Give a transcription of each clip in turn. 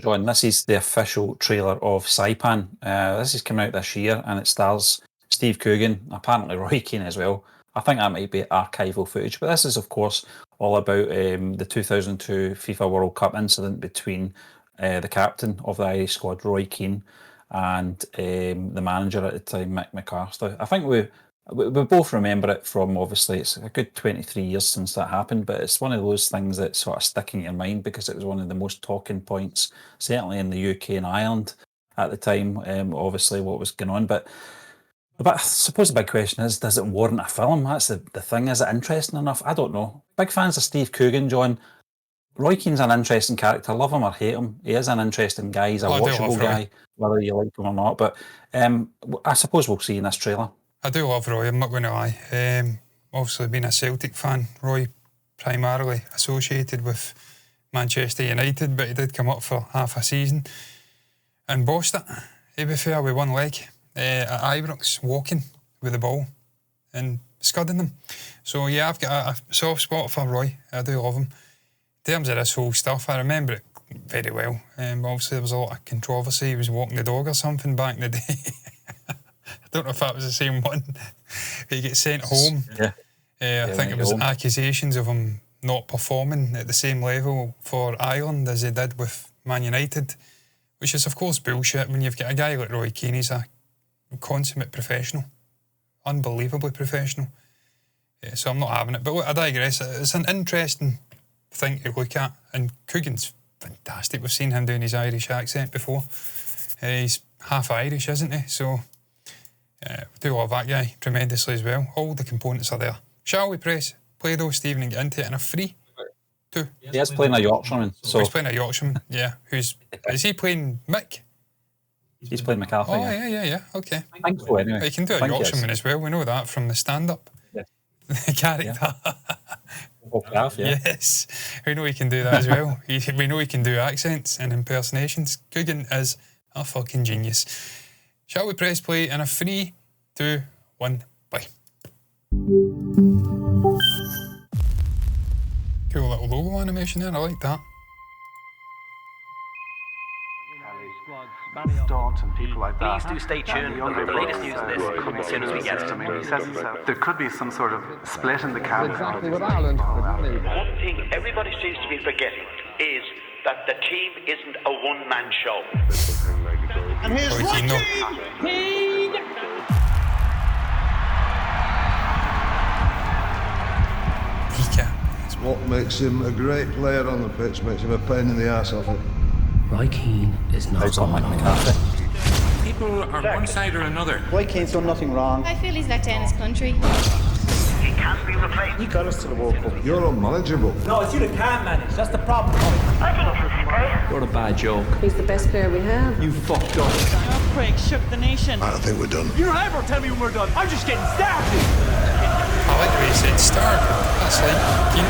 John, this is the official trailer of SAIPAN. This is coming out this year, and it stars Steve Coogan, apparently Roy Keane as well. I think that might be archival footage, but this is, of course, all about the 2002 FIFA World Cup incident between the captain of the Irish squad, Roy Keane, and the manager at the time, Mick McCarthy. I think we both remember it from, obviously, it's a good 23 years since that happened, but it's one of those things that sort of stick in your mind because it was one of the most talking points, certainly in the UK and Ireland at the time, obviously what was going on. But I suppose the big question is, does it warrant a film? That's the thing. Is it interesting enough? I don't know. Big fans of Steve Coogan, John. Roy Keane's an interesting character. Love him or hate him. He is an interesting guy. He's a watchable guy, whether you like him or not. But I suppose we'll see in this trailer. I do love Roy, I'm not going to lie. Obviously being a Celtic fan, Roy primarily associated with Manchester United, but he did come up for half a season and bossed it, to be fair, with one leg at Ibrox, walking with the ball and scudding them. So yeah, I've got a soft spot for Roy. I do love him. In terms of this whole stuff, I remember it very well. Obviously there was a lot of controversy. He was walking the dog or something back in the day. I don't know if that was the same one. He gets sent home. I think it was accusations of him not performing at the same level for Ireland as he did with Man United, which is of course bullshit when you've got a guy like Roy Keane. He's a consummate professional, unbelievably professional. So I'm not having it. But look, I digress. It's an interesting thing to look at, and Coogan's fantastic. We've seen him doing his Irish accent before. He's half Irish, isn't he? So do love that guy tremendously as well. All the components are there. Shall we play though, Stephen, and get into it in a 3-2? He is playing a Yorkshireman. So he's playing a Yorkshireman, yeah. Is he playing Mick? He's playing McCarthy. Oh, yeah, okay. I think so, anyway. He can do a Yorkshireman as well. We know that from the stand-up. Yeah. The character. Yeah. Yes, we know he can do that as well. We know he can do accents and impersonations. Coogan is a fucking genius. Shall we press play in a 3, 2, 1, play. Cool little logo animation there, I like that. Daunt and people like that. Please do stay tuned for the latest news on this as soon as we get it. I mean, he says himself, there could be some sort of split in the camp. Exactly what Ireland. One thing everybody seems to be forgetting is that the team isn't a one-man show. And here's Roy Keane! It's what makes him a great player on the pitch, makes him a pain in the arse off it. Roy Keane is not Mick McCarthy. People are one side or another. Roy Keane's done nothing wrong. I feel he's let down his country. He can't be replaced. He got us to the World Cup. You're unmanageable. No, it's you that can't manage. That's the problem. I think he's great. You're a bad joke. He's the best player we have. You fucked up. Earthquake shook the nation. I think we're done. You don't ever tell me when we're done. I'm just getting started. I like the way he said start. That's like Keane.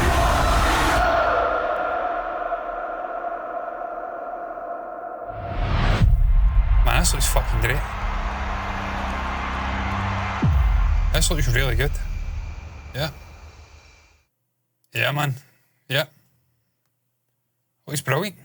Man, this looks fucking great. This looks really good. Yeah. Yeah, man. Yeah. Looks brilliant.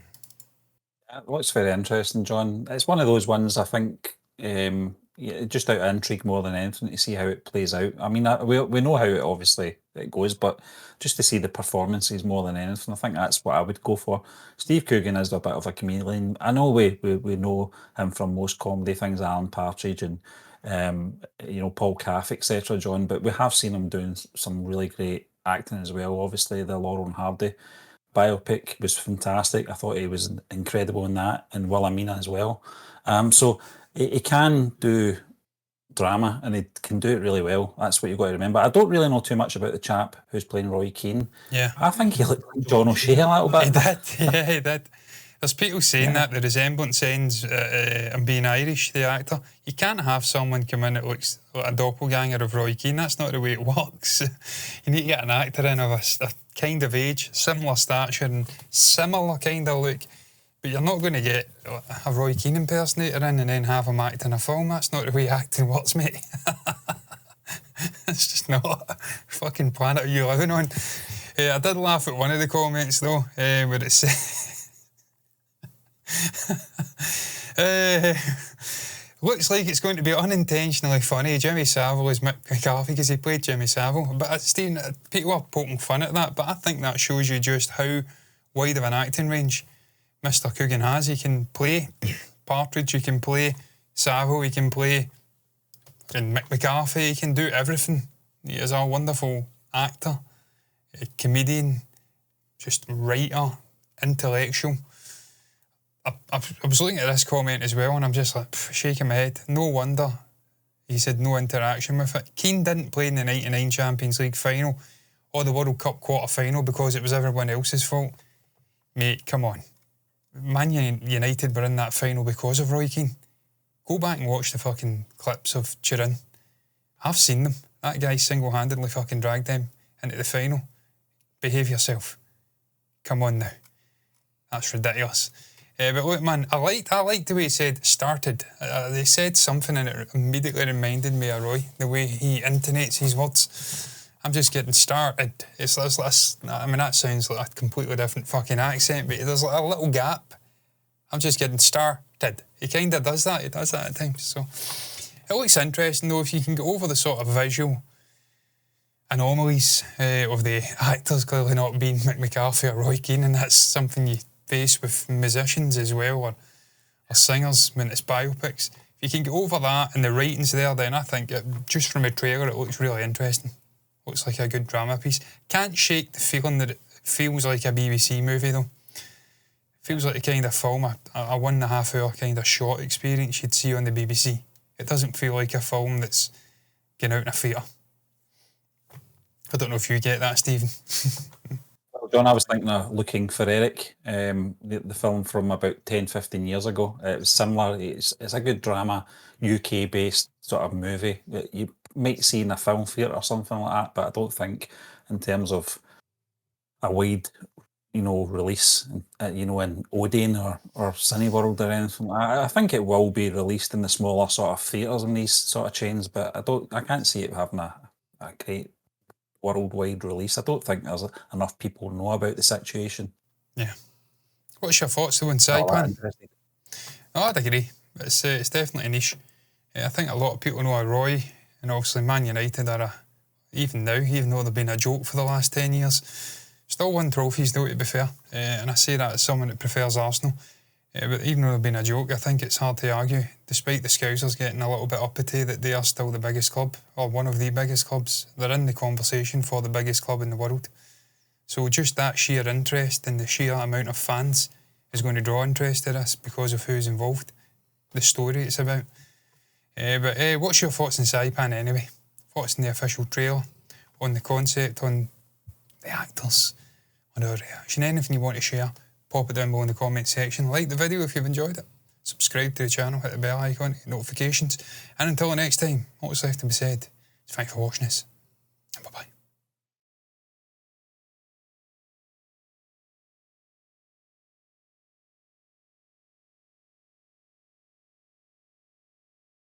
It looks very interesting, John. It's one of those ones, I think, just out of intrigue more than anything to see how it plays out. I mean, we know how it obviously it goes, but just to see the performances more than anything, I think that's what I would go for. Steve Coogan is a bit of a chameleon. I know we know him from most comedy things, Alan Partridge and Paul Caff, etc., John, but we have seen him doing some really great acting as well. Obviously, the Laurel and Hardy biopic was fantastic. I thought he was incredible in that, and Wilhelmina as well. So he can do drama, and he can do it really well. That's what you've got to remember. I don't really know too much about the chap who's playing Roy Keane. Yeah. I think he looked like John O'Shea a little bit. He did, yeah, he did. There's people saying that the resemblance ends in being Irish, the actor. You can't have someone come in that looks like a doppelganger of Roy Keane. That's not the way it works. You need to get an actor in of a kind of age, similar stature and similar kind of look. But you're not going to get a Roy Keane impersonator in and then have him act in a film. That's not the way acting works, mate. It's just not a fucking planet you're living on. I did laugh at one of the comments though, where it said Looks like it's going to be unintentionally funny. Jimmy Savile is Mick McCarthy because he played Jimmy Savile. But Stephen, people are poking fun at that, but I think that shows you just how wide of an acting range Mr. Coogan has. He can play Partridge, he can play Savile, he can play and Mick McCarthy, he can do everything. He is a wonderful actor, a comedian, just writer, intellectual. I was looking at this comment as well and I'm just like shaking my head. No wonder he said no interaction with it. Keane didn't play in the 99 Champions League final or the World Cup quarter-final because it was everyone else's fault. Mate, come on. Man United were in that final because of Roy Keane. Go back and watch the fucking clips of Turin. I've seen them. That guy single-handedly fucking dragged them into the final. Behave yourself. Come on now. That's ridiculous. But look, man, I liked the way he said started. They said something and it immediately reminded me of Roy, the way he intonates his words. I'm just getting started. I mean, that sounds like a completely different fucking accent, but there's like a little gap. I'm just getting started. He kind of does that. He does that at times. So it looks interesting, though, if you can get over the sort of visual anomalies of the actors clearly not being Mick McCarthy or Roy Keane, and that's something you face with musicians as well, or singers when it's biopics. If you can get over that and the writing's there, then I think just from a trailer it looks really interesting. Looks like a good drama piece. Can't shake the feeling that it feels like a BBC movie though. Feels like the kind of film, a 1.5 hour kind of short experience you'd see on the BBC. It doesn't feel like a film that's going out in a theatre. I don't know if you get that, Stephen. Well, John, I was thinking of Looking for Eric, the film from about 10, 15 years ago. It was similar. It's a good drama, UK-based sort of movie that you might see in a film theatre or something like that, but I don't think in terms of a wide, release, in Odeon or Cineworld or anything like that. I think it will be released in the smaller sort of theatres in these sort of chains, but I can't see it having a great worldwide release. I don't think there's enough people know about the situation. Yeah. What's your thoughts though on SAIPAN? I'd agree. It's definitely a niche. I think a lot of people know Roy, and obviously Man United are even though they've been a joke for the last 10 years, still won trophies though, to be fair. And I say that as someone that prefers Arsenal. But even though they've been a joke, I think it's hard to argue, despite the Scousers getting a little bit uppity, that they are still the biggest club, or one of the biggest clubs. They're in the conversation for the biggest club in the world. So just that sheer interest and the sheer amount of fans is going to draw interest to this because of who's involved, the story it's about. But what's your thoughts on SAIPAN anyway? Thoughts on the official trailer, on the concept, on the actors, on our reaction? Anything you want to share, pop it down below in the comment section. Like the video if you've enjoyed it. Subscribe to the channel, hit the bell icon, notifications. And until the next time, what's left to be said is thanks for watching this. And bye-bye.